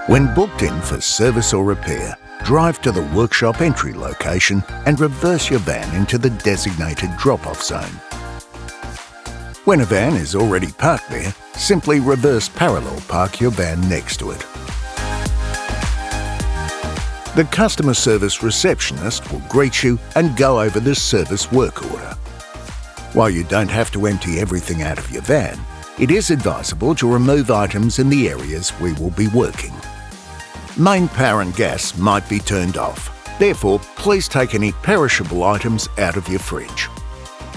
When booked in for service or repair, drive to the workshop entry location and reverse your van into the designated drop-off zone. When a van is already parked there, simply reverse parallel park your van next to it. The customer service receptionist will greet you and go over the service work order. While you don't have to empty everything out of your van, it is advisable to remove items in the areas we will be working. Main power and gas might be turned off. Therefore, please take any perishable items out of your fridge.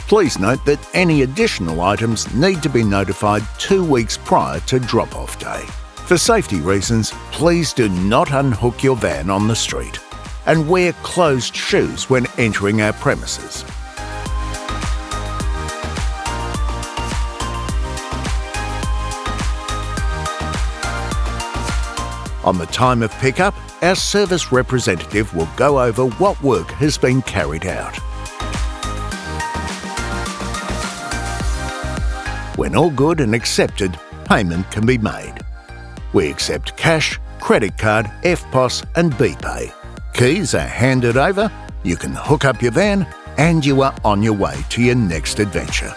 Please note that any additional items need to be notified 2 weeks prior to drop-off day. For safety reasons, please do not unhook your van on the street and wear closed shoes when entering our premises. On the time of pickup, our service representative will go over what work has been carried out. When all good and accepted, payment can be made. We accept cash, credit card, EFTPOS and BPay. Keys are handed over, you can hook up your van, and you are on your way to your next adventure.